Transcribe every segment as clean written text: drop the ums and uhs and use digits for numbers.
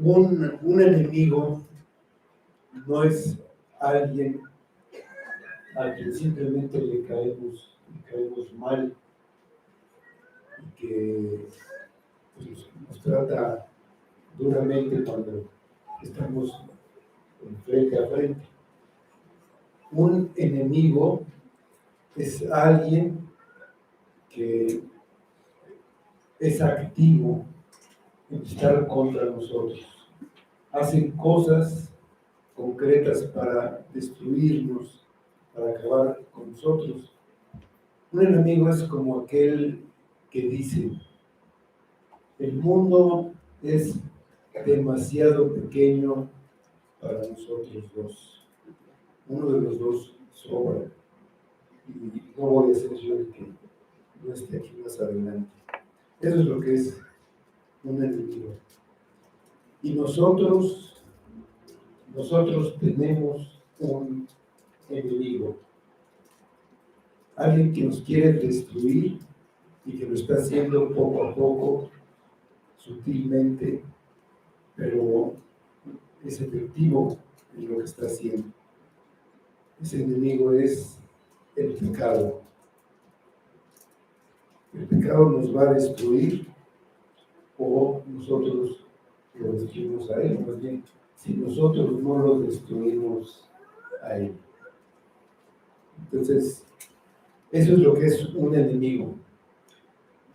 Un enemigo no es alguien a quien simplemente le caemos mal y que pues, nos trata duramente cuando estamos frente a frente. Un enemigo es alguien que es activo en estar contra nosotros. Hacen cosas concretas para destruirnos, para acabar con nosotros. Un enemigo es como aquel que dice: el mundo es demasiado pequeño para nosotros dos. Uno de los dos sobra. Y no voy a ser yo el que no esté aquí más adelante. Eso es lo que es un enemigo. Y nosotros tenemos un enemigo. Alguien que nos quiere destruir y que lo está haciendo poco a poco, sutilmente, pero es efectivo en lo que está haciendo. Ese enemigo es el pecado. El pecado nos va a destruir o nosotros lo destruimos a él, más bien, si nosotros no lo destruimos a él. Entonces, eso es lo que es un enemigo.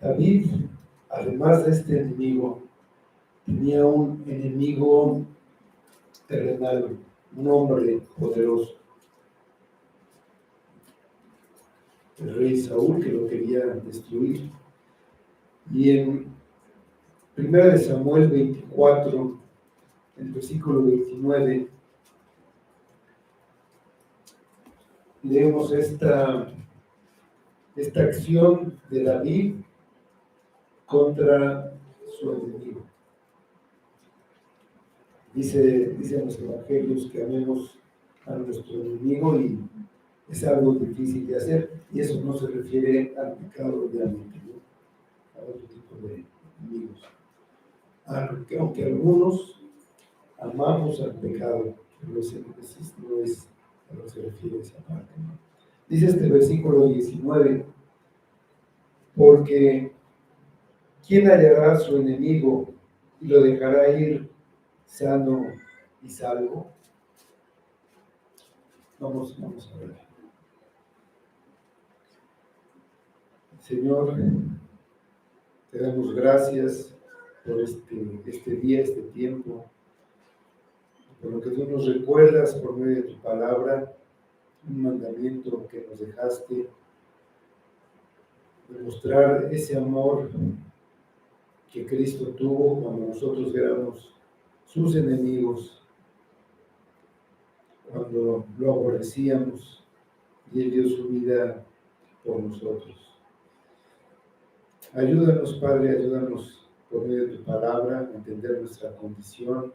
David, además de este enemigo, tenía un enemigo terrenal, un hombre poderoso, el rey Saúl, que lo quería destruir. Y en 1 Samuel 24, el versículo 29, leemos esta acción de David contra su enemigo. Dicen los evangelios que amemos a nuestro enemigo y es algo difícil de hacer, y eso no se refiere al pecado realmente, ¿no? A otro tipo de enemigos. Aunque algunos amamos al pecado, pero ese no es a lo que se refiere esa parte, ¿no? Dice este versículo 19, porque ¿quién hallará a su enemigo y lo dejará ir sano y salvo? Vamos a ver. Señor, te damos gracias por este día, este tiempo, por lo que tú nos recuerdas por medio de tu palabra, un mandamiento que nos dejaste, demostrar ese amor que Cristo tuvo cuando nosotros éramos sus enemigos, cuando lo aborrecíamos y Él dio su vida por nosotros. Ayúdanos, Padre, ayúdanos por medio de tu palabra a entender nuestra condición.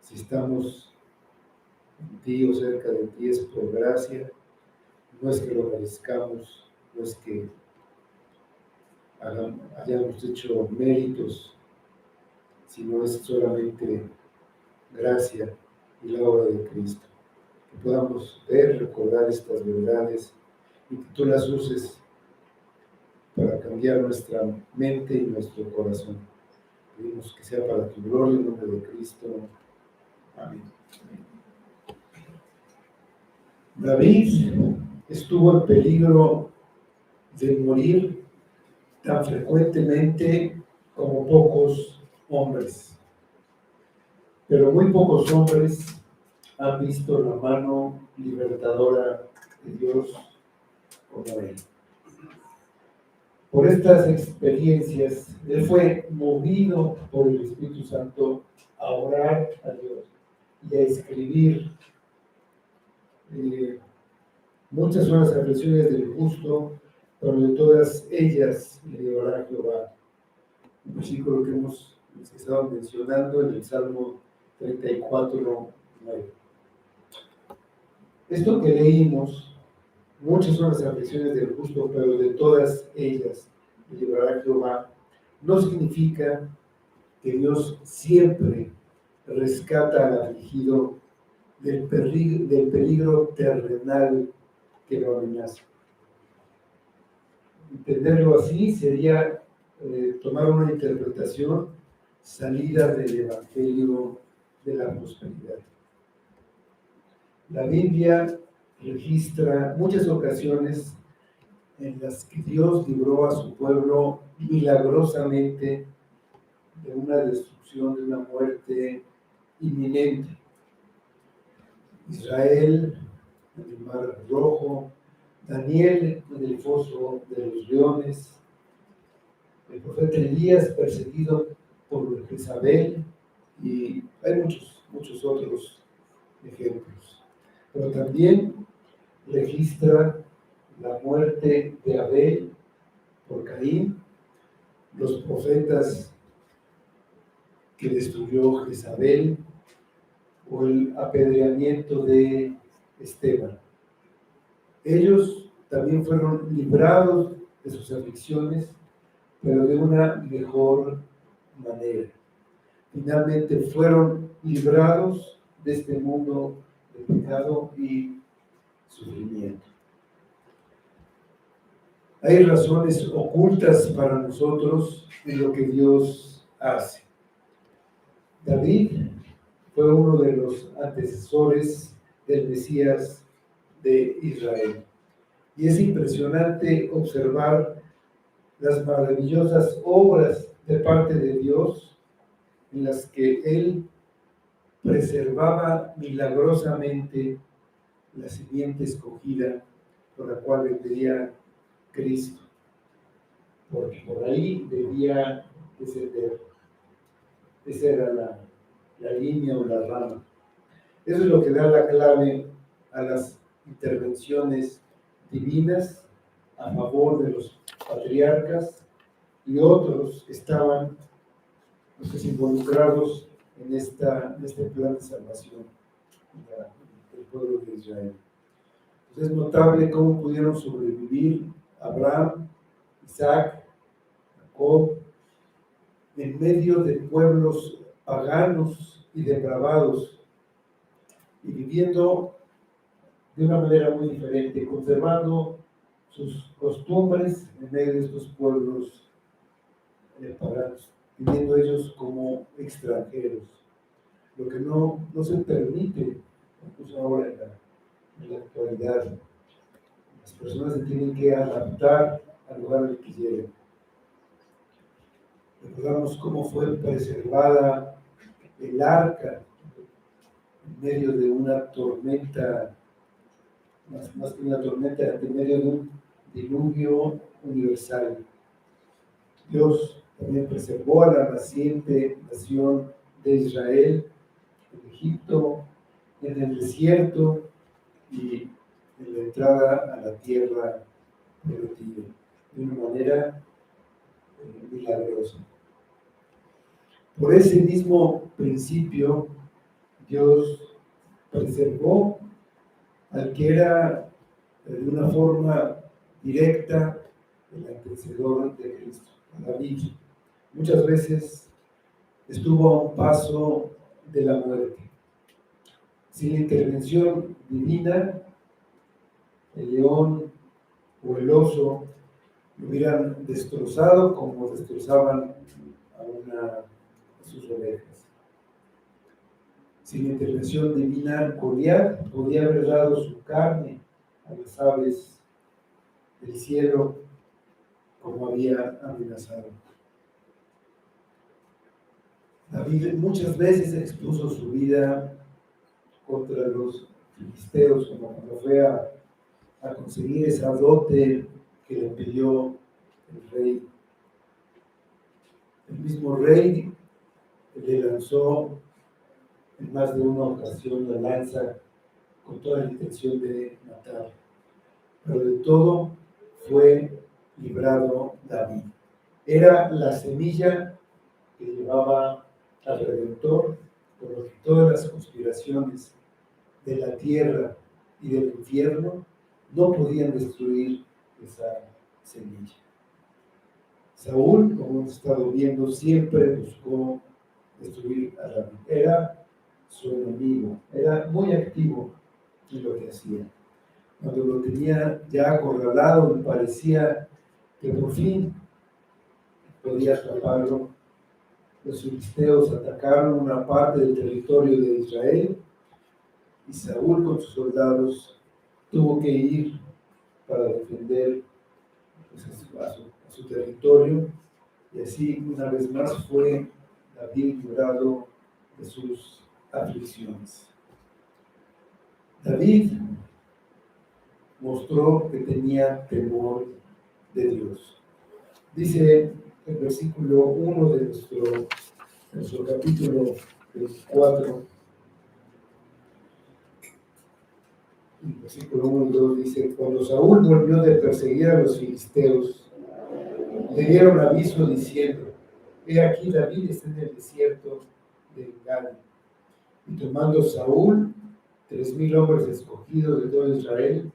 Si estamos en ti o cerca de ti es por gracia, no es que lo merezcamos, no es que hayamos hecho méritos, sino es solamente gracia y la obra de Cristo. Que podamos ver, recordar estas verdades y que tú las uses para cambiar nuestra mente y nuestro corazón. Pedimos que sea para tu gloria en nombre de Cristo. Amén. David estuvo en peligro de morir tan frecuentemente como pocos hombres, pero muy pocos hombres han visto la mano libertadora de Dios como él. Por estas experiencias, él fue movido por el Espíritu Santo a orar a Dios y a escribir. Muchas son las aflicciones del justo, pero de todas ellas le librará Jehová. Un versículo que hemos estado mencionando en el Salmo 34, 9. Esto que leímos, muchas son las aflicciones del justo, pero de todas ellas le librará Jehová, no significa que Dios siempre rescata al afligido del peligro terrenal que lo amenaza. Entenderlo así sería tomar una interpretación salida del Evangelio de la prosperidad. La Biblia registra muchas ocasiones en las que Dios libró a su pueblo milagrosamente de una destrucción, de una muerte inminente. Israel en el Mar Rojo, Daniel en el foso de los leones, el profeta Elías perseguido por Jezabel, y hay muchos otros ejemplos. Pero también registra la muerte de Abel por Caín, los profetas que destruyó Jezabel, o el apedreamiento de Esteban. Ellos también fueron librados de sus aflicciones, pero de una mejor manera. Finalmente fueron librados de este mundo de pecado y sufrimiento. Hay razones ocultas para nosotros en lo que Dios hace. David fue uno de los antecesores del Mesías de Israel. Y es impresionante observar las maravillosas obras de parte de Dios en las que Él preservaba milagrosamente la simiente escogida por la cual vendría Cristo, porque por ahí debía descender. Esa era la línea o la rama. Eso es lo que da la clave a las intervenciones divinas a favor de los patriarcas y otros que estaban involucrados en este plan de salvación del pueblo de Israel. Entonces es notable cómo pudieron sobrevivir Abraham, Isaac, Jacob, en medio de pueblos paganos y depravados, y viviendo de una manera muy diferente, conservando sus costumbres en medio de estos pueblos paganos, viviendo ellos como extranjeros, lo que no se permite, incluso ahora en la actualidad. Las personas se tienen que adaptar al lugar al que lleguen. Recordamos cómo fue preservada el arca en medio de una tormenta, más que una tormenta, en medio de un diluvio universal. Dios también preservó a la naciente nación de Israel en Egipto, en el desierto y en la entrada a la tierra prometida, de una manera milagrosa. Por ese mismo principio, Dios preservó al que era de una forma directa el antecesor de Cristo, a David. Muchas veces estuvo a un paso de la muerte. Sin la intervención divina, el león o el oso lo hubieran destrozado como destrozaban a sus ovejas. Sin la intervención divina, Goliat podía haber dado su carne a las aves del cielo como había amenazado. David muchas veces expuso su vida contra los filisteos, como cuando fue a conseguir esa dote que le pidió el rey. El mismo rey le lanzó en más de una ocasión la lanza con toda la intención de matar. Pero de todo fue librado David. Era la semilla que llevaba al Redentor, por lo que todas las conspiraciones de la tierra y del infierno no podían destruir esa semilla. Saúl, como hemos estado viendo, siempre buscó destruir a David. Era su enemigo. Era muy activo en lo que hacía. Cuando lo tenía ya acorralado, me parecía que por fin podía atraparlo. Los filisteos atacaron una parte del territorio de Israel y Saúl con sus soldados tuvo que ir para defender pues, a su territorio, y así una vez más fue David librado de sus aflicciones. David mostró que tenía temor de Dios. Dice el versículo 1 de nuestro capítulo 24, el versículo 1 y 2 dice: cuando Saúl volvió de perseguir a los filisteos, le dieron aviso diciendo: he aquí David está en el desierto de Engaddi. Y tomando Saúl 3,000 hombres escogidos de todo Israel,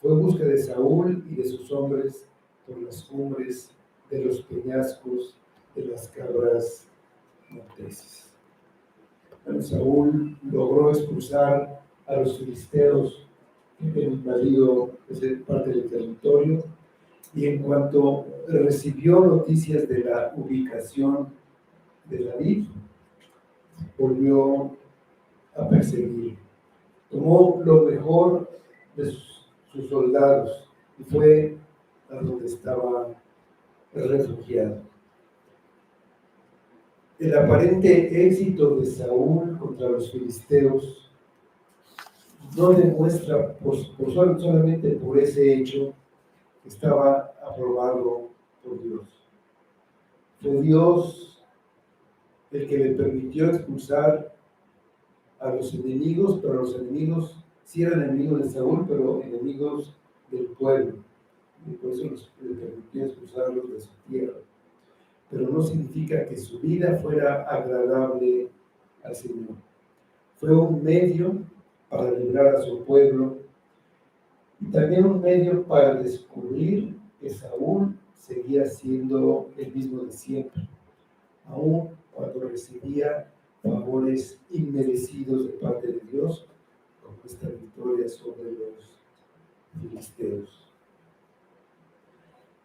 fue en busca de Saúl y de sus hombres por las cumbres de los peñascos de las cabras monteses. Bueno, Saúl logró expulsar a los filisteos que habían invadido esa parte del territorio, y en cuanto recibió noticias de la ubicación de David, volvió a perseguir. Tomó lo mejor de sus soldados y fue a donde estaba refugiado. El aparente éxito de Saúl contra los filisteos no demuestra solamente por ese hecho que estaba aprobado por Dios. Fue Dios el que le permitió expulsar a los enemigos, pero los enemigos sí eran enemigos de Saúl, pero enemigos del pueblo. Y por eso le permitió expulsarlos de su tierra. Pero no significa que su vida fuera agradable al Señor. Fue un medio para librar a su pueblo y también un medio para descubrir que Saúl seguía siendo el mismo de siempre, aun cuando recibía favores inmerecidos de parte de Dios, como esta victoria sobre los filisteos.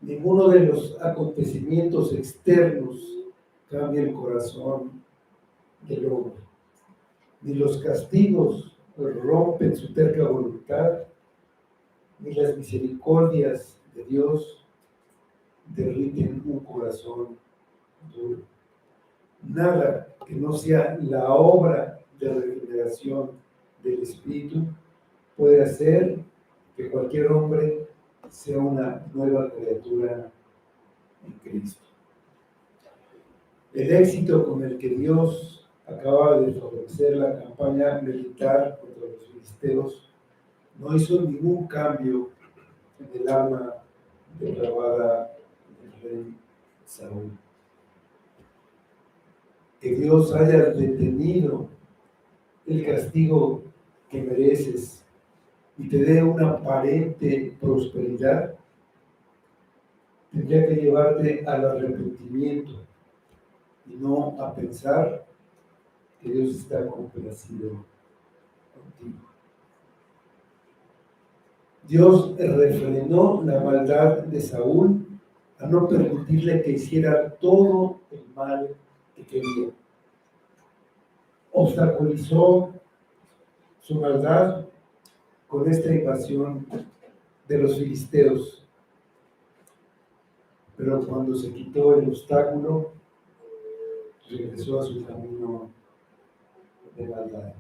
Ninguno de los acontecimientos externos cambia el corazón del hombre, ni los castigos rompen su terca voluntad, ni las misericordias de Dios derriten un corazón duro. Nada que no sea la obra de regeneración del Espíritu puede hacer que cualquier hombre sea una nueva criatura en Cristo. El éxito con el que Dios acaba de favorecer la campaña militar contra los filisteos no hizo ningún cambio en el alma depravada del rey Saúl. Que Dios haya detenido el castigo que mereces y te dé una aparente prosperidad, tendría que llevarte al arrepentimiento y no a pensar que Dios está complacido contigo. Dios refrenó la maldad de Saúl a no permitirle que hiciera todo el mal que quería. Obstaculizó su maldad con esta invasión de los filisteos, pero cuando se quitó el obstáculo, regresó a su camino de maldad.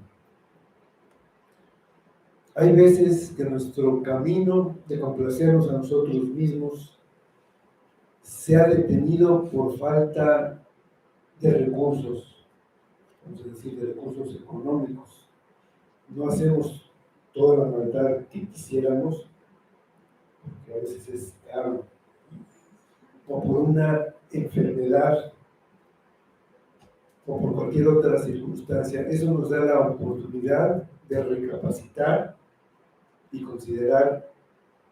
Hay veces que nuestro camino de complacernos a nosotros mismos se ha detenido por falta de recursos, vamos a decir, de recursos económicos. No hacemos toda la maldad que quisiéramos, porque a veces es caro, o por una enfermedad, o por cualquier otra circunstancia. Eso nos da la oportunidad de recapacitar y considerar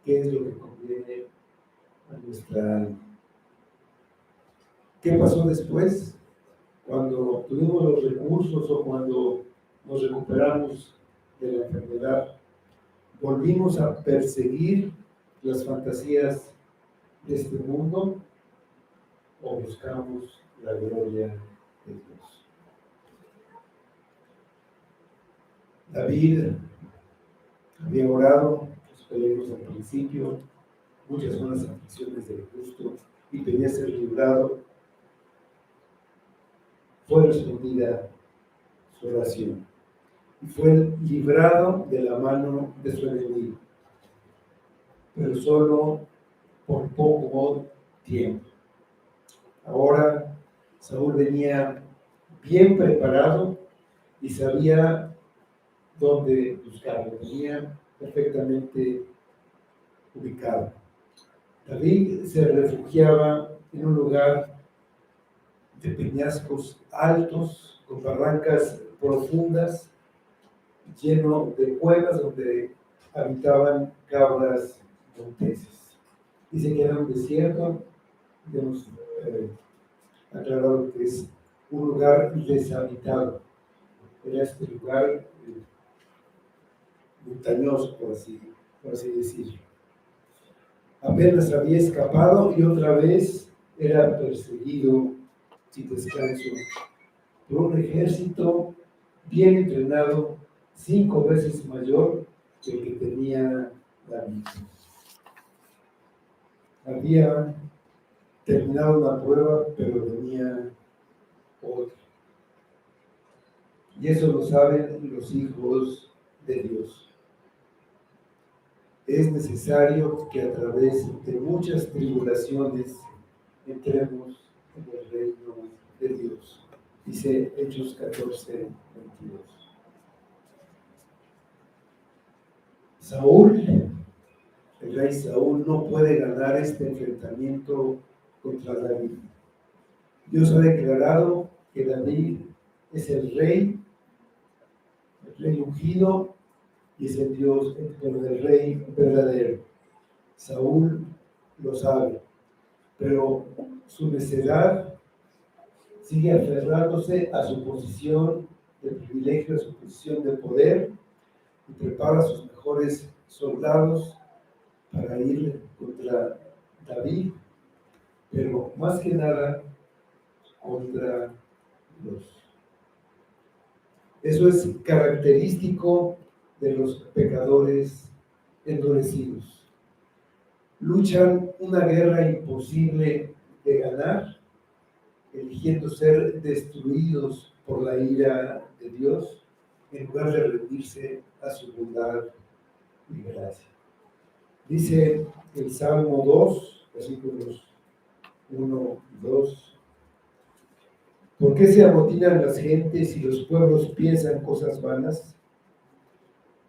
qué es lo que conviene a nuestra alma. ¿Qué pasó después? Cuando tuvimos los recursos o cuando nos recuperamos de la enfermedad, volvimos a perseguir las fantasías de este mundo o buscamos la gloria de Dios. David había orado, los leímos al principio, muchas son las aflicciones del justo y pedía ser librado. Fue respondida su oración y fue librado de la mano de su enemigo, pero solo por poco tiempo. Ahora Saúl venía bien preparado y sabía dónde buscarlo, venía perfectamente ubicado. David se refugiaba en un lugar de peñascos altos, con barrancas profundas, lleno de cuevas donde habitaban cabras monteses. Dice que era un desierto, hemos aclarado que es un lugar deshabitado. Era este lugar montañoso, por así decirlo. Apenas había escapado y otra vez era perseguido sin descanso por un ejército bien entrenado, 5 veces mayor que el que tenía David. Había terminado la prueba, pero venía otra. Y eso lo saben los hijos de Dios. Es necesario que a través de muchas tribulaciones entremos en el reino de Dios. Dice Hechos 14:22. Saúl, el rey Saúl, no puede ganar este enfrentamiento contra David. Dios ha declarado que David es el rey ungido, y es el Dios, el rey verdadero. Saúl lo sabe, pero su necedad sigue aferrándose a su posición de privilegio, a su posición de poder, y prepara a sus mejores soldados para ir contra David, pero más que nada contra Dios. Eso es característico de los pecadores endurecidos. Luchan una guerra imposible de ganar, eligiendo ser destruidos por la ira de Dios, en lugar de rendirse a su bondad y gracia. Dice el Salmo 2, versículos 1 y 2. ¿Por qué se amotinan las gentes y los pueblos piensan cosas vanas?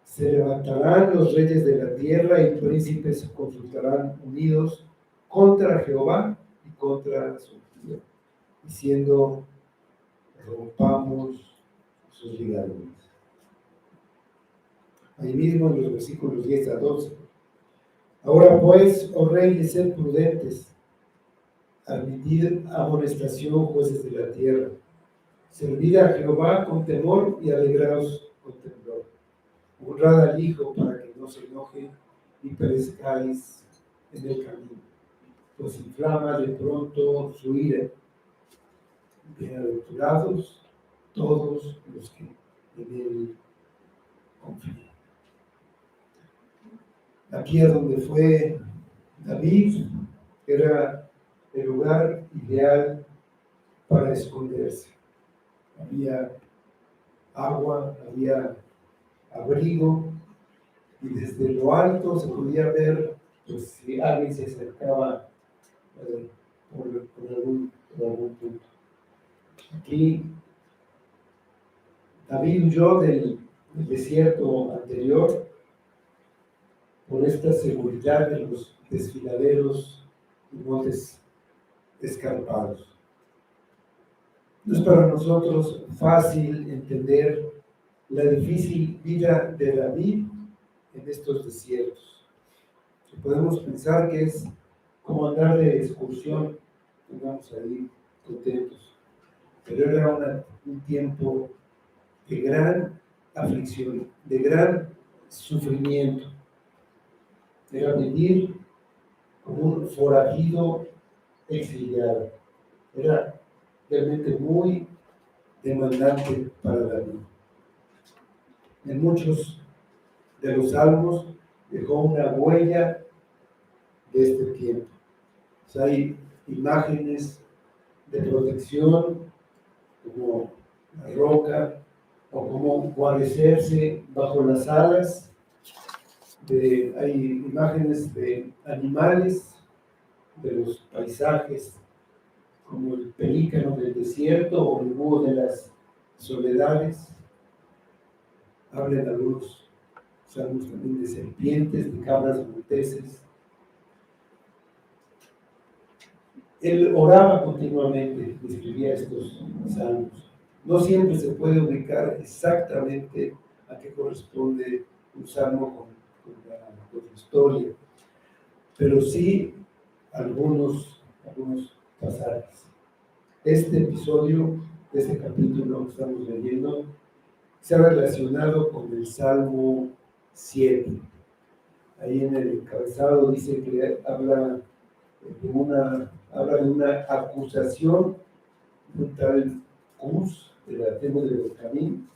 Se levantarán los reyes de la tierra y príncipes se consultarán unidos contra Jehová y contra su ungido, diciendo: rompamos sus ligaduras. Ahí mismo en los versículos 10 a 12. Ahora pues, oh reyes, sed prudentes, admitid amonestación, jueces de la tierra. Servid a Jehová con temor y alegraos con temblor. Honrad al Hijo para que no se enoje y perezcáis en el camino, pues inflama de pronto su ira. Bienaventurados todos los que en él confían. Aquí es donde fue David, era el lugar ideal para esconderse. Había agua, había abrigo, y desde lo alto se podía ver, pues, si alguien se acercaba por algún punto. Aquí David huyó del desierto anterior por esta seguridad de los desfiladeros y montes escarpados. No es para nosotros fácil entender la difícil vida de David en estos desiertos. Podemos pensar que es como andar de excursión, vamos a ir contentos, pero era un tiempo de gran aflicción, de gran sufrimiento. Era vivir como un forajido exiliado. Era realmente muy demandante para David. En muchos de los salmos dejó una huella de este tiempo. O sea, hay imágenes de protección como la roca o como guarecerse bajo las alas. Hay imágenes de animales, de los paisajes, como el pelícano del desierto o el búho de las soledades. Hablan algunos salmos también de serpientes, de cabras monteses. Él oraba continuamente, escribía estos salmos. No siempre se puede ubicar exactamente a qué corresponde un salmo con la historia, pero sí algunos pasajes. Este episodio, este capítulo que estamos leyendo, se ha relacionado con el Salmo 7. Ahí en el encabezado dice que habla de una acusación de un tal Cus, de la tribu de Benjamín.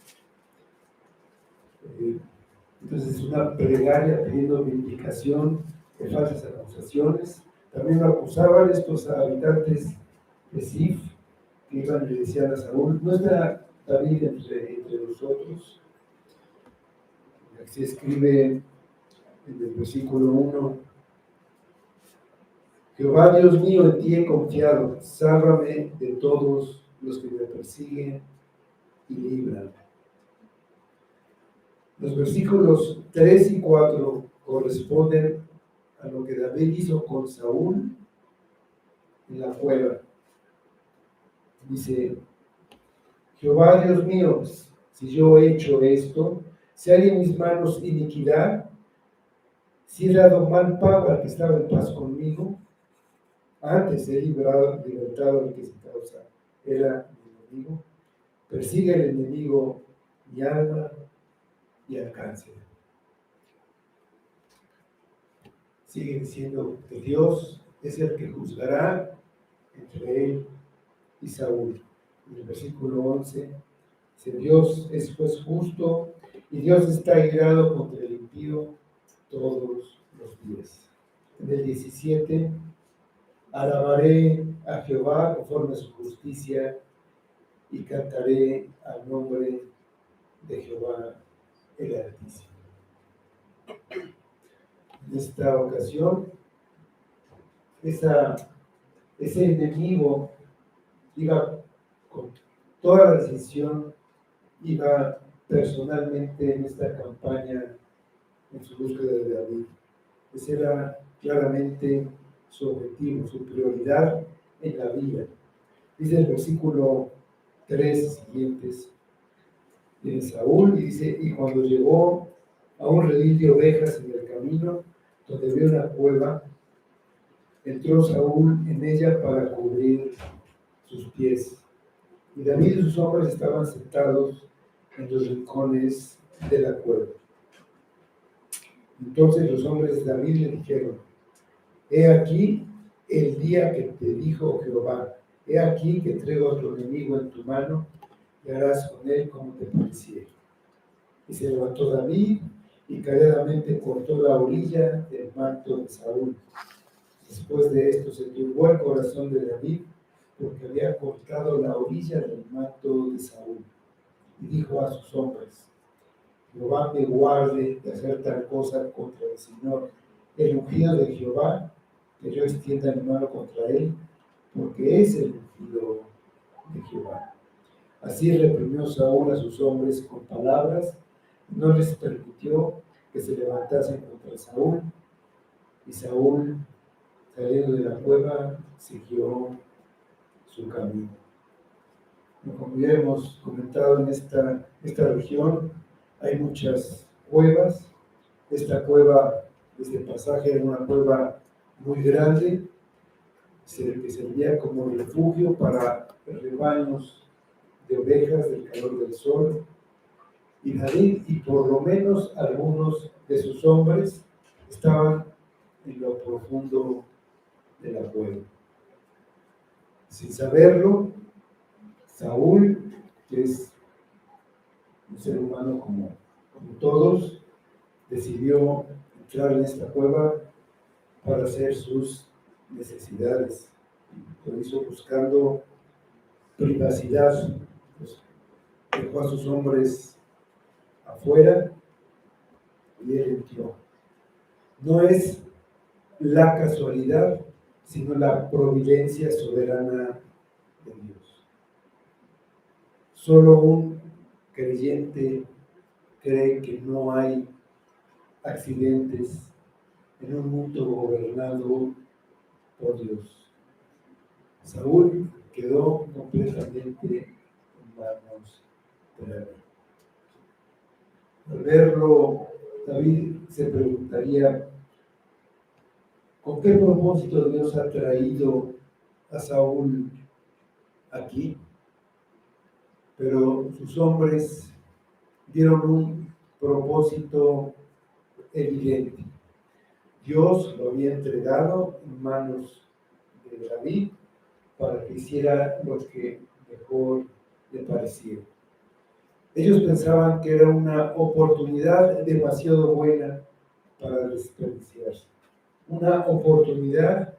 Entonces es una plegaria pidiendo vindicación de falsas acusaciones. También lo acusaban estos habitantes de Sif, que iban y le decían a Saúl: ¿no está David entre nosotros? Así escribe en el versículo 1: Jehová Dios mío, en ti he confiado, sálvame de todos los que me persiguen y líbrame. Los versículos 3 y 4 corresponden a lo que David hizo con Saúl en la cueva. Dice: Jehová Dios mío, si yo he hecho esto, si hay en mis manos iniquidad, si he dado mal pago al que estaba en paz conmigo, antes he libertado al que se causa era mi enemigo, persigue el enemigo mi alma y alcance. Sigue diciendo que Dios es el que juzgará entre él y Saúl. En el versículo 11 dice: Dios es pues justo y Dios está airado contra el impío todos los días. En el 17: alabaré a Jehová conforme a su justicia y cantaré al nombre de Jehová el Altísimo. En esta ocasión, ese enemigo iba con toda la decisión, iba personalmente en esta campaña en su búsqueda de David. Ese era claramente su objetivo, su prioridad en la vida. Dice el versículo 3 siguientes de Saúl, y dice: y cuando llegó a un redil de ovejas en el camino, donde vio una cueva, entró Saúl en ella para cubrir sus pies. Y David y sus hombres estaban sentados en los rincones de la cueva. Entonces los hombres de David le dijeron: he aquí el día que te dijo Jehová, he aquí que traigo a tu enemigo en tu mano y harás con él como te pareciere. Y se levantó David y calladamente cortó la orilla del manto de Saúl. Después de esto se turbó el corazón de David, porque había cortado la orilla del manto de Saúl. Y dijo a sus hombres: Jehová me guarde de hacer tal cosa contra el Señor, el ungido de Jehová, que yo extienda mi mano contra él, porque es el ungido de Jehová. Así reprimió Saúl a sus hombres con palabras, no les permitió que se levantasen contra Saúl, y Saúl, saliendo de la cueva, siguió su camino. Como ya hemos comentado, en esta región hay muchas cuevas. Esta cueva, este pasaje, era una cueva muy grande, que servía como refugio para rebaños de ovejas del calor del sol. Y David y por lo menos algunos de sus hombres estaban en lo profundo de la cueva. Sin saberlo, Saúl, que es un ser humano como todos, decidió entrar en esta cueva para hacer sus necesidades. Lo hizo buscando privacidad. Pues, dejó a sus hombres afuera y él entró. No es la casualidad, sino la providencia soberana de Dios. Solo un creyente cree que no hay accidentes en un mundo gobernado por Dios. Saúl quedó completamente en manos de David. Al verlo, David se preguntaría, ¿con qué propósito Dios ha traído a Saúl aquí? Pero sus hombres dieron un propósito evidente. Dios lo había entregado en manos de David para que hiciera lo que mejor le parecía. Ellos pensaban que era una oportunidad demasiado buena para desperdiciarse. Una oportunidad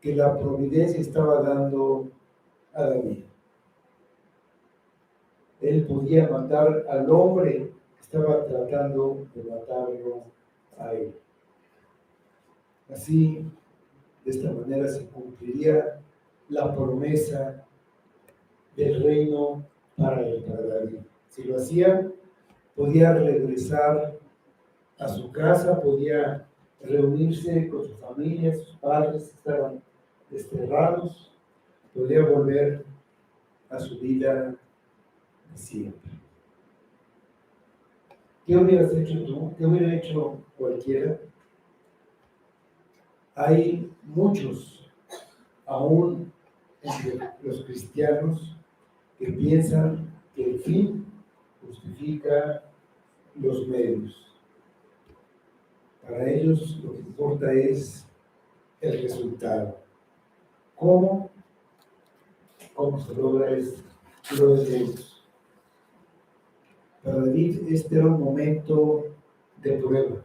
que la providencia estaba dando a David. Él podía matar al hombre que estaba tratando de matarlo a él. Así, de esta manera se cumpliría la promesa del reino para David. Si lo hacía, podía regresar a su casa, podía reunirse con su familia, sus padres estaban desterrados, podía volver a su vida de siempre. ¿Qué hubieras hecho tú? ¿Qué hubiera hecho cualquiera? Hay muchos, aún entre los cristianos, que piensan que el fin justifica los medios. Para ellos lo que importa es el resultado. ¿Cómo se logra esto? Lo de ellos. Para David este era un momento de prueba.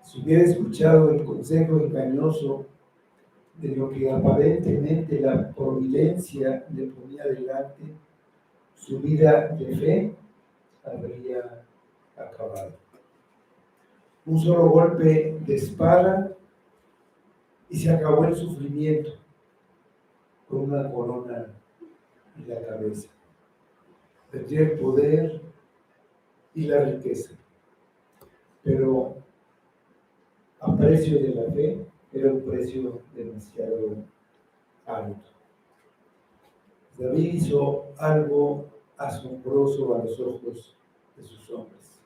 Si hubiera escuchado el consejo engañoso de lo que aparentemente la providencia le ponía delante, su vida de fe habría acabado. Un solo golpe de espada y se acabó el sufrimiento con una corona en la cabeza. Tendría el poder y la riqueza, pero a precio de la fe era un precio demasiado alto. David hizo algo asombroso a los ojos de sus hombres.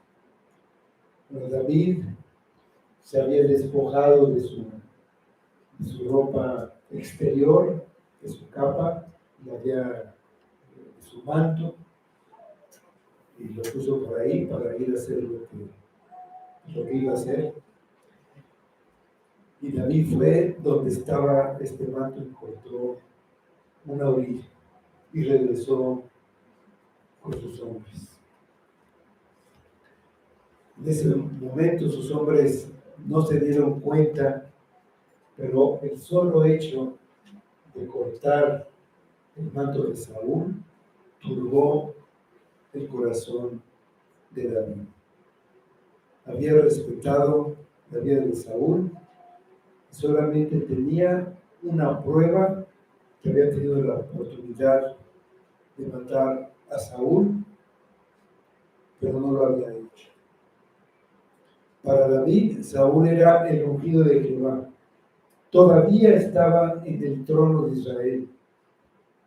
Bueno, David se había despojado de su ropa exterior, de su capa, de su manto, y lo puso por ahí para ir a hacer lo que iba a hacer. Y David fue donde estaba este manto, encontró una orilla y regresó con sus hombres. En ese momento sus hombres no se dieron cuenta, pero el solo hecho de cortar el manto de Saúl turbó el corazón de David. Había respetado la vida de Saúl, solamente tenía una prueba que había tenido la oportunidad de matar a Saúl, pero no lo había hecho. Para David, Saúl era el ungido de Jehová. Todavía estaba en el trono de Israel,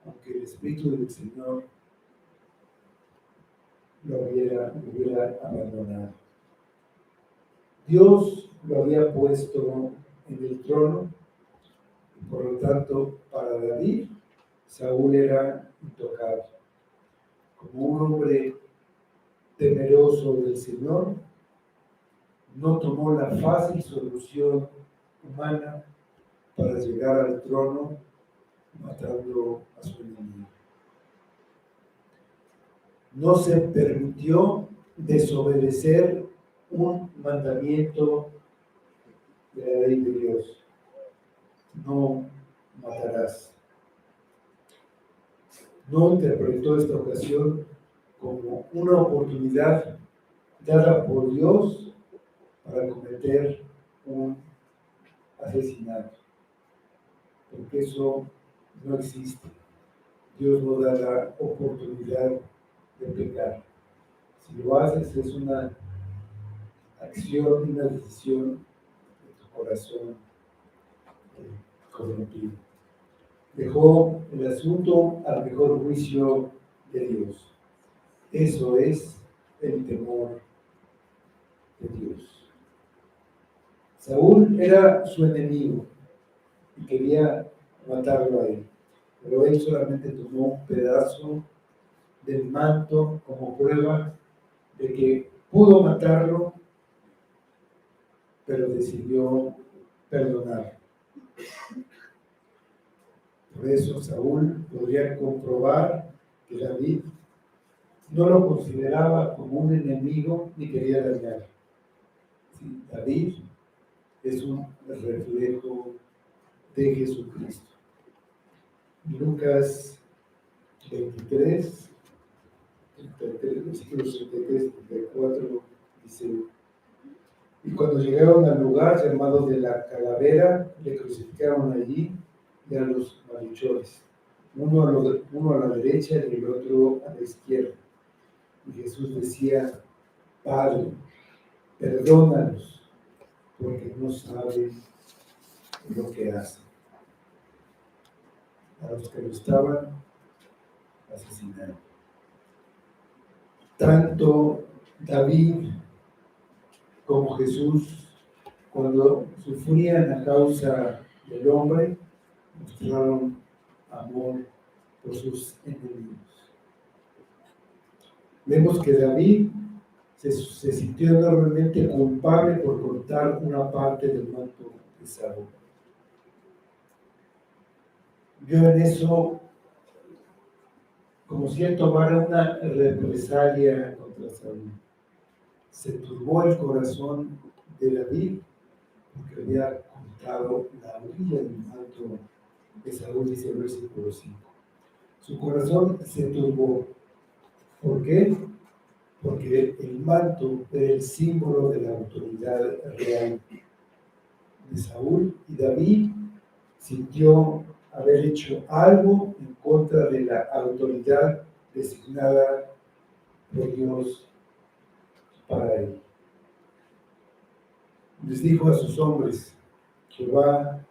aunque el Espíritu del Señor lo hubiera abandonado. Dios lo había puesto en el trono y por lo tanto para David, Saúl era intocable. Como un hombre temeroso del Señor, no tomó la fácil solución humana para llegar al trono matando a su enemigo. No se permitió desobedecer un mandamiento de la ley de Dios. No matarás. No interpretó esta ocasión como una oportunidad dada por Dios para cometer un asesinato, porque eso no existe. Dios no da la oportunidad de pecar. Si lo haces es una acción, una decisión de tu corazón corrompido. Dejó el asunto al mejor juicio de Dios. Eso es el temor de Dios. Saúl era su enemigo y quería matarlo a él, pero él solamente tomó un pedazo del manto como prueba de que pudo matarlo, pero decidió perdonar. Por eso Saúl podría comprobar que David no lo consideraba como un enemigo ni quería dañar. Sí, David es un reflejo de Jesucristo. Lucas 23, 33, versículos 33, 34, dice: y cuando llegaron al lugar llamado de la Calavera, le crucificaron allí y a los malhechores, uno a la derecha y el otro a la izquierda. Y Jesús decía: Padre, perdónalos, porque no saben lo que hacen. A los que lo estaban asesinando. Tanto David como Jesús, cuando sufrían a causa del hombre, mostraron amor por sus enemigos. Vemos que David se sintió enormemente culpable por cortar una parte del manto de Saúl. Vio en eso como si él tomara una represalia contra Saúl. Se turbó el corazón de David porque había cortado la orilla del manto de Saúl, dice el versículo 5. Su corazón se turbó. ¿Por qué? Porque el manto era el símbolo de la autoridad real de Saúl, y David sintió haber hecho algo en contra de la autoridad designada por Dios para él. Les dijo a sus hombres: Jehová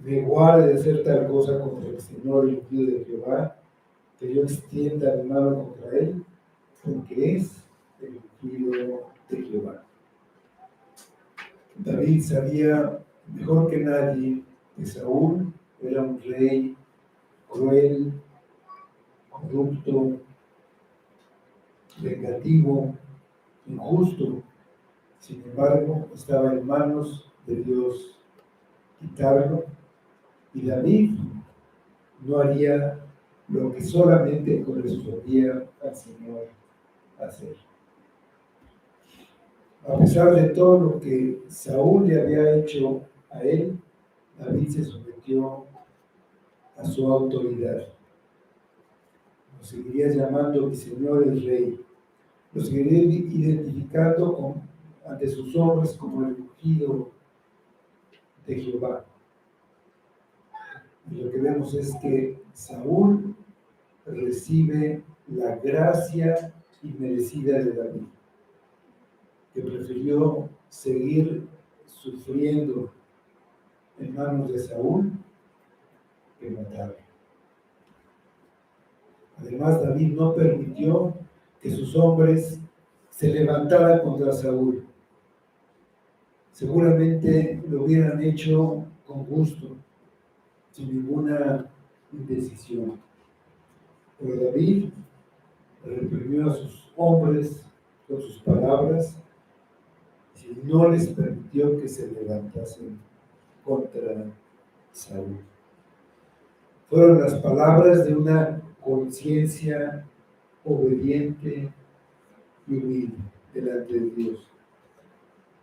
me guarde de hacer tal cosa contra el Señor, el ungido de Jehová, que yo extienda mi mano contra él, porque es el ungido de Jehová. David sabía mejor que nadie que Saúl era un rey cruel, corrupto, vengativo, injusto. Sin embargo, estaba en manos de Dios quitarlo, y David no haría lo que solamente correspondía al Señor hacer. A pesar de todo lo que Saúl le había hecho a él, David se sometió a su autoridad. Lo seguiría llamando mi Señor el Rey. Lo seguiría identificando ante sus ojos como el ungido de Jehová. Y lo que vemos es que Saúl recibe la gracia inmerecida de David, que prefirió seguir sufriendo en manos de Saúl que matarlo. Además, David no permitió que sus hombres se levantaran contra Saúl. Seguramente lo hubieran hecho con gusto, sin ninguna indecisión. Pero David reprimió a sus hombres con sus palabras y no les permitió que se levantasen contra Saúl. Fueron las palabras de una conciencia obediente y humilde delante de Dios.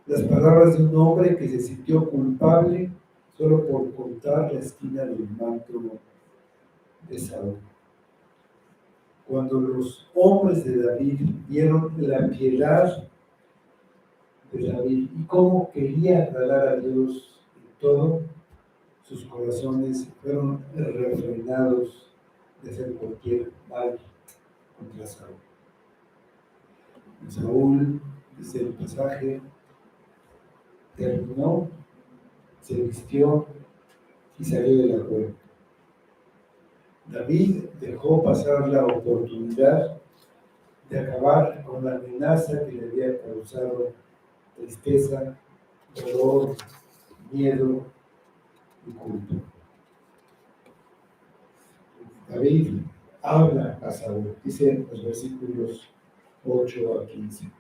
Las palabras de un hombre que se sintió culpable solo por contar la esquina del manto de Saúl. Cuando los hombres de David vieron la piedad de David y cómo quería agradar a Dios en todo, sus corazones fueron refrenados de hacer cualquier mal contra Saúl. Saúl, dice el pasaje, terminó, se vistió y salió de la cueva. David dejó pasar la oportunidad de acabar con la amenaza que le había causado tristeza, dolor, miedo y culpa. David habla a Saúl, dice en los versículos 8 a 15.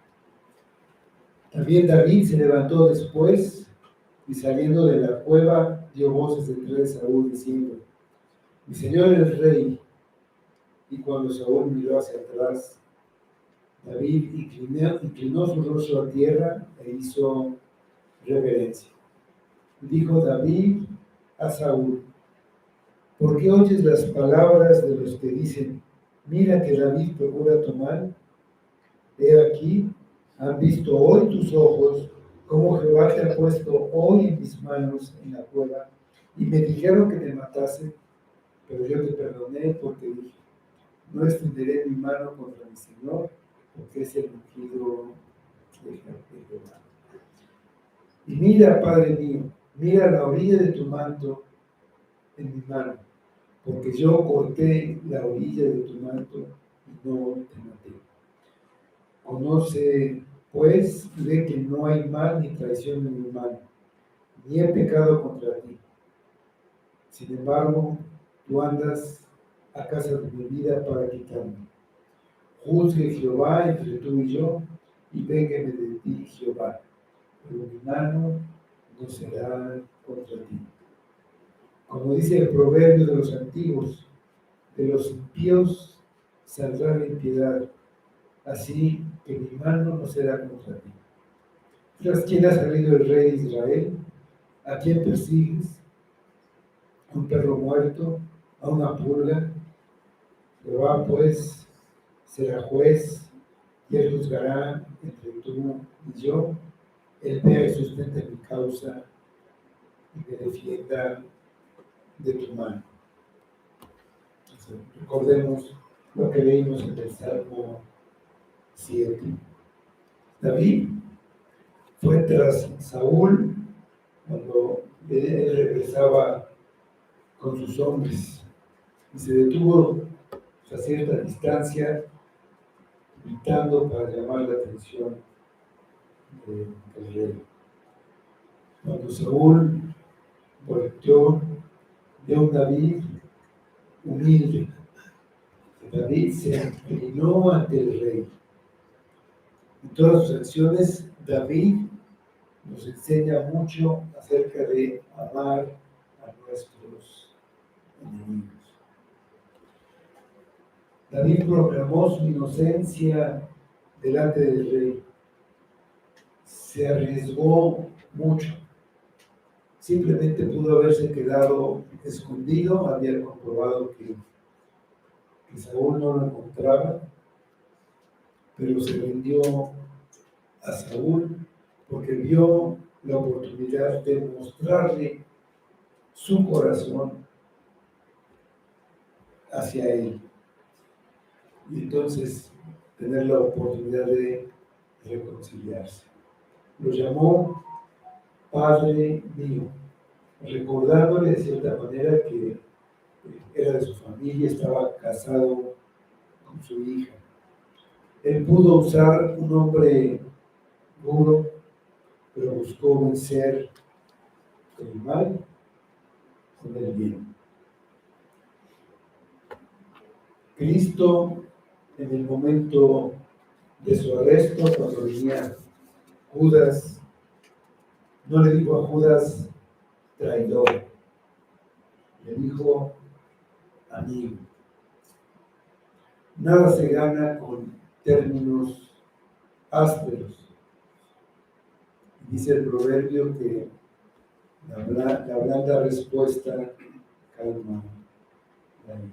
También David se levantó después y saliendo de la cueva dio voces detrás de Saúl diciendo: mi señor el rey. Y cuando Saúl miró hacia atrás, David inclinó su rostro a tierra e hizo reverencia. Dijo David a Saúl: ¿por qué oyes las palabras de los que dicen, mira que David procura tu mal? He aquí, han visto hoy tus ojos cómo Jehová te ha puesto hoy en mis manos en la cueva, y me dijeron que te matase, pero yo te perdoné porque dije, no extenderé mi mano contra mi Señor, porque es el ungido de Jehová. Y mira, Padre mío, mira la orilla de tu manto en mi mano, porque yo corté la orilla de tu manto y no te maté. Conoce, pues, y ve que no hay mal ni traición en mi mano, ni he pecado contra ti. Sin embargo, tú andas a casa de mi vida para quitarme. Juzgue Jehová entre tú y yo, y véngame de ti, Jehová, pero mi mano no será contra ti. Como dice el proverbio de los antiguos, de los impíos saldrá la impiedad, así que mi mano no será contra ti. ¿Tras quién ha salido el rey de Israel? ¿A quién persigues? ¿A un perro muerto? ¿A una pulga? Jehová, pues, será juez, y él juzgará entre tú y yo. Él vea y sustente mi causa y me defienda de tu mano. Entonces, recordemos lo que leímos en el Salmo 7. David fue tras Saúl cuando él regresaba con sus hombres y se detuvo a cierta distancia gritando para llamar la atención del rey. Cuando Saúl volteó, vio a un David humilde. David se inclinó ante el rey. En todas sus acciones, David nos enseña mucho acerca de amar a nuestros enemigos. David proclamó su inocencia delante del rey. Se arriesgó mucho. Simplemente pudo haberse quedado escondido, había comprobado que Saúl no lo encontraba, pero se rindió a Saúl porque vio la oportunidad de mostrarle su corazón hacia él y entonces tener la oportunidad de reconciliarse. Lo llamó Padre mío, recordándole de cierta manera que era de su familia, estaba casado con su hija. Él pudo usar un hombre duro, pero buscó vencer el mal con el bien. Cristo, en el momento de su arresto, cuando venía Judas, no le dijo a Judas traidor, le dijo amigo. Nada se gana con términos ásperos. Dice el proverbio que la blanda respuesta calma la ira.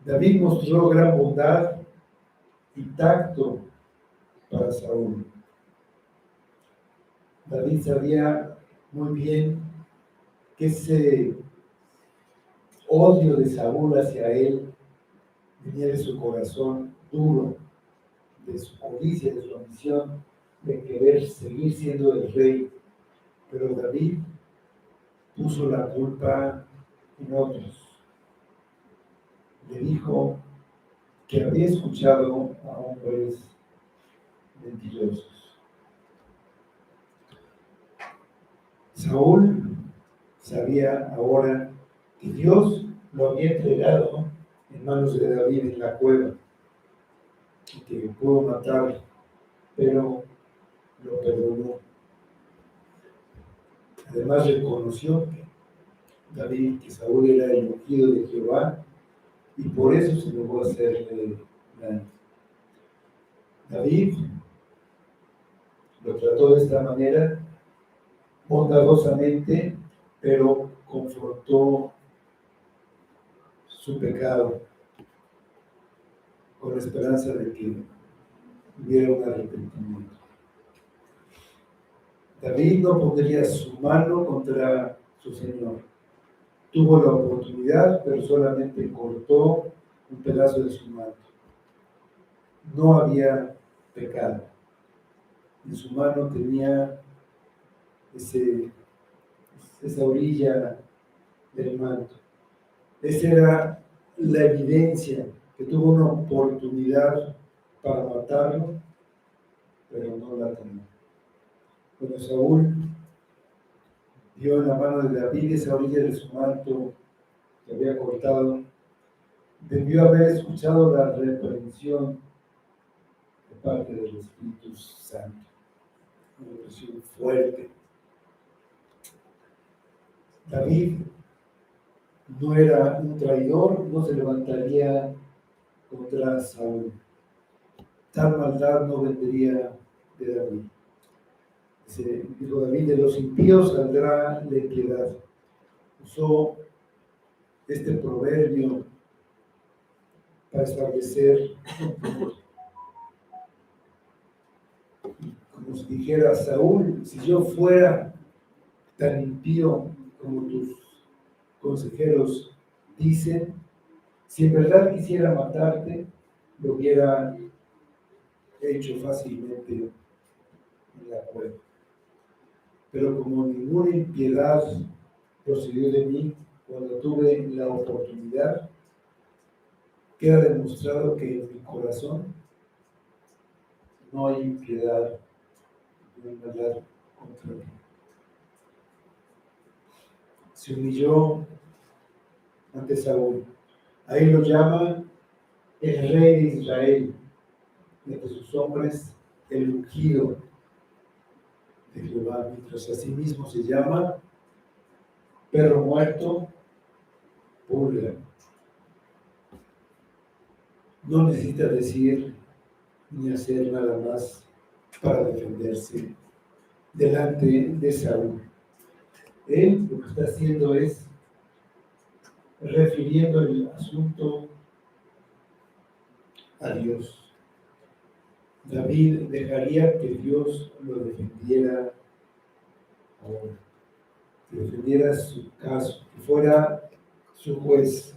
David mostró gran bondad y tacto para Saúl. David sabía muy bien que ese odio de Saúl hacia él venía de su corazón duro, de su codicia, de su ambición, de querer seguir siendo el rey. Pero David puso la culpa en otros. Le dijo que había escuchado a hombres mentirosos. Saúl sabía ahora que Dios lo había entregado en manos de David en la cueva y que pudo matarlo, pero lo perdonó. Además reconoció que David, que Saúl era el ungido de Jehová, y por eso se negó a hacerle daño. David lo trató de esta manera, bondadosamente, pero confrontó su pecado con la esperanza de que hubiera un arrepentimiento. David no pondría su mano contra su Señor. Tuvo la oportunidad, pero solamente cortó un pedazo de su manto. No había pecado. En su mano tenía esa orilla del manto. Esa era la evidencia que tuvo una oportunidad para matarlo, pero no la tomó. Cuando Saúl vio en la mano de David esa orilla de su manto que había cortado, debió haber escuchado la reprensión de parte del Espíritu Santo. Una reprensión fuerte. David no era un traidor, no se levantaría contra Saúl. Tal maldad no vendría de David. Dijo David, de los impíos saldrá la piedad. Usó este proverbio para establecer como si dijera Saúl, si yo fuera tan impío como tus consejeros dicen, si en verdad quisiera matarte, lo hubiera hecho fácilmente en la cueva. Pero como ninguna impiedad procedió de mí cuando tuve la oportunidad, queda demostrado que en mi corazón no hay impiedad, no hay maldad contra mí. Se humilló ante Saúl. Ahí lo llama el rey de Israel, y ante sus hombres el ungido de Jehová, mientras a sí mismo se llama perro muerto, pulga. No necesita decir ni hacer nada más para defenderse delante de Saúl. Él lo que está haciendo es refiriendo el asunto a Dios. David dejaría que Dios lo defendiera ahora, que defendiera su caso, que fuera su juez.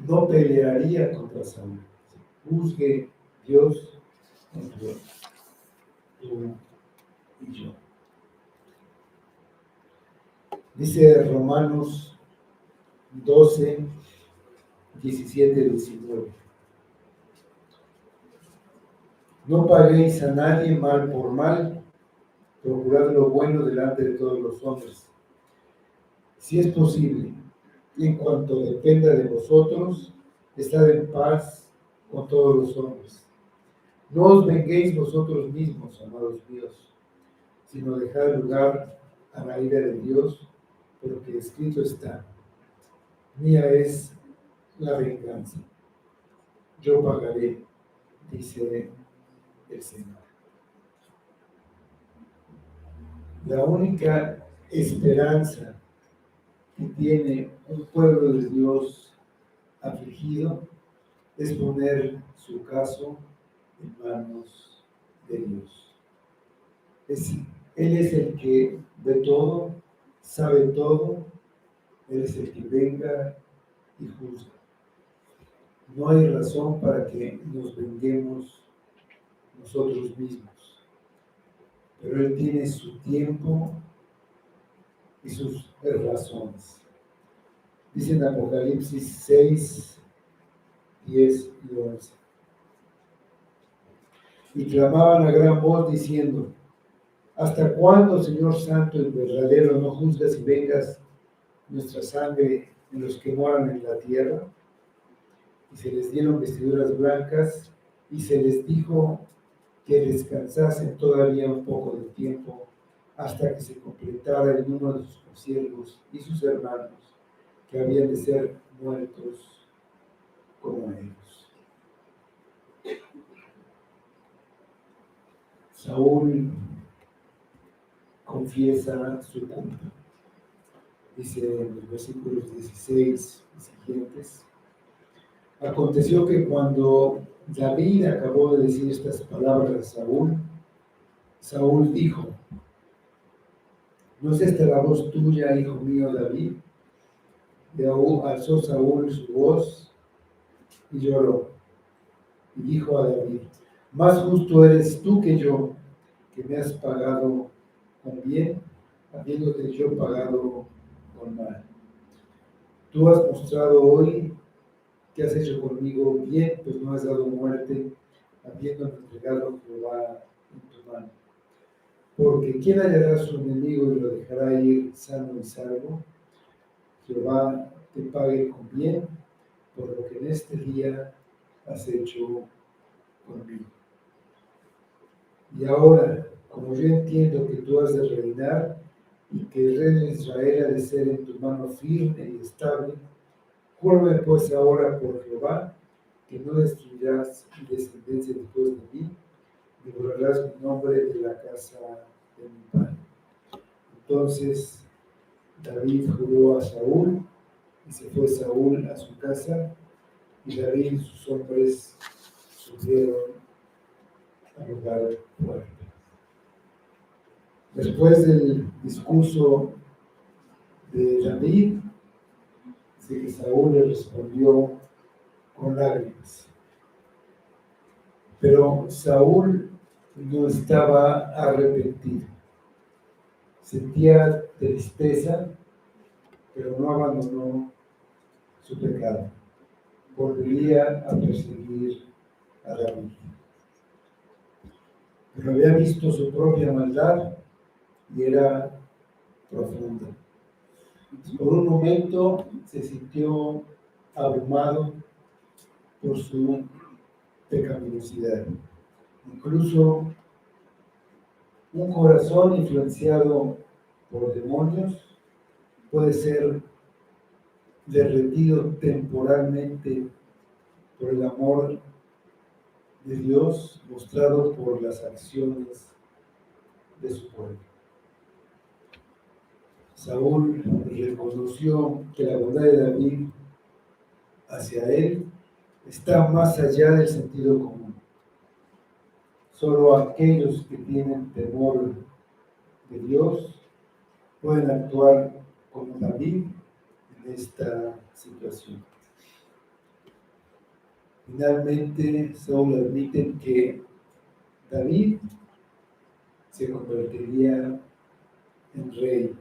No pelearía contra Saúl. Juzgue Dios entre tú y yo. Dice Romanos 12, 17, 19. No paguéis a nadie mal por mal, procurad lo bueno delante de todos los hombres. Si es posible, y en cuanto dependa de vosotros, estad en paz con todos los hombres. No os venguéis vosotros mismos, amados míos, sino dejad lugar a la ira de Dios, porque escrito está: mía es la venganza, yo pagaré, dice el Señor. La única esperanza que tiene un pueblo de Dios afligido es poner su caso en manos de Dios. Él es el que ve todo, sabe todo, Él es el que venga y juzga. No hay razón para que nos venguemos nosotros mismos, pero Él tiene su tiempo y sus razones. Dice en Apocalipsis 6, 10 y 11. Y clamaban a gran voz diciendo: ¿hasta cuándo, Señor Santo y verdadero, no juzgas y vengas nuestra sangre en los que moran en la tierra? Y se les dieron vestiduras blancas y se les dijo que descansasen todavía un poco de tiempo hasta que se completara el número de sus consiervos y sus hermanos, que habían de ser muertos como ellos. Saúl confiesa su culpa. Dice en los versículos 16 y siguientes: aconteció que cuando David acabó de decir estas palabras a Saúl, Saúl dijo: ¿no es esta la voz tuya, hijo mío David? Y alzó Saúl su voz y lloró, y dijo a David: más justo eres tú que yo, que me has pagado con bien, habiéndote yo pagado con mal. Tú has mostrado hoy que has hecho conmigo bien, pues no has dado muerte, habiéndome entregado a Jehová en tu mano. Porque ¿quién hallará a su enemigo y lo dejará ir sano y salvo? Jehová te pague con bien por lo que en este día has hecho conmigo. Y ahora, como yo entiendo que tú has de reinar y que el reino de Israel ha de ser en tu mano firme y estable, júrame pues ahora por Jehová que no destruirás mi descendencia después de mí, ni borrarás mi nombre de la casa de mi padre. Entonces David juró a Saúl, y se fue Saúl a su casa, y David y sus hombres subieron al lugar fuerte. Después del discurso de David, dice que Saúl le respondió con lágrimas. Pero Saúl no estaba arrepentido. Sentía tristeza, pero no abandonó su pecado. Volvería a perseguir a David. Pero había visto su propia maldad y era profunda. Por un momento se sintió abrumado por su pecaminosidad. Incluso un corazón influenciado por demonios puede ser derretido temporalmente por el amor de Dios mostrado por las acciones de su pueblo. Saúl reconoció que la bondad de David hacia él está más allá del sentido común. Solo aquellos que tienen temor de Dios pueden actuar como David en esta situación. Finalmente, Saúl admite que David se convertiría en rey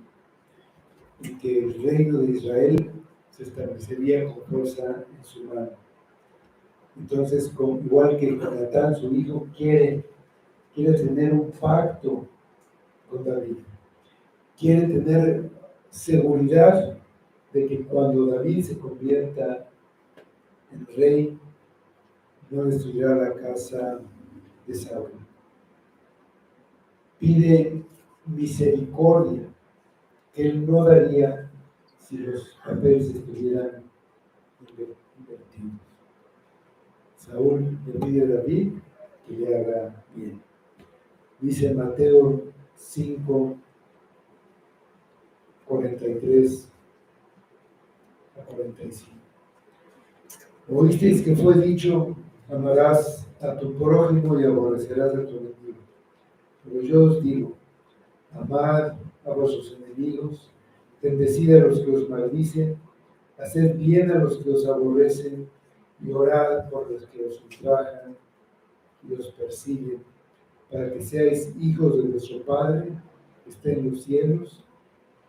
y que el reino de Israel se establecería con fuerza en su mano. Entonces, igual que Jonatán, su hijo, quiere tener un pacto con David. Quiere tener seguridad de que cuando David se convierta en rey, no destruirá la casa de Saúl. Pide misericordia que él no daría si los papeles estuvieran invertidos. Saúl le pide a David que le haga bien. Dice Mateo 5, 43 a 45. Oísteis que fue dicho, amarás a tu prójimo y aborrecerás a tu enemigo. Pero yo os digo, amad a vuestros enemigos, bendecid a los que os maldicen, haced bien a los que os aborrecen y orad por los que os ultrajan y os persiguen, para que seáis hijos de vuestro Padre que está en los cielos,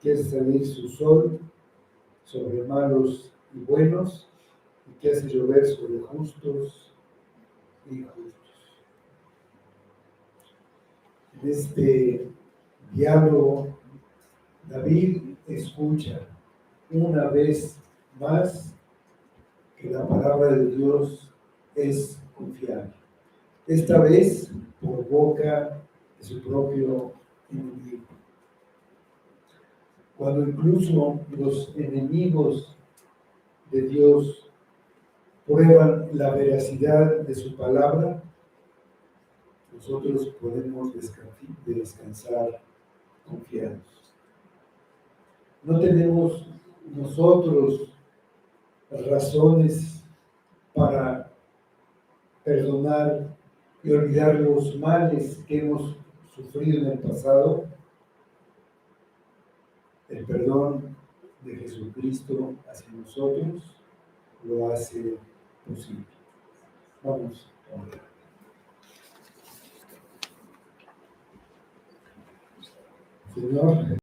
que hace salir su sol sobre malos y buenos, y que hace llover sobre justos y injustos. En este diálogo, David escucha una vez más que la palabra de Dios es confiable. Esta vez por boca de su propio enemigo. Cuando incluso los enemigos de Dios prueban la veracidad de su palabra, nosotros podemos descansar confiados. No tenemos nosotros razones para perdonar y olvidar los males que hemos sufrido en el pasado. El perdón de Jesucristo hacia nosotros lo hace posible. Vamos a orar. Señor,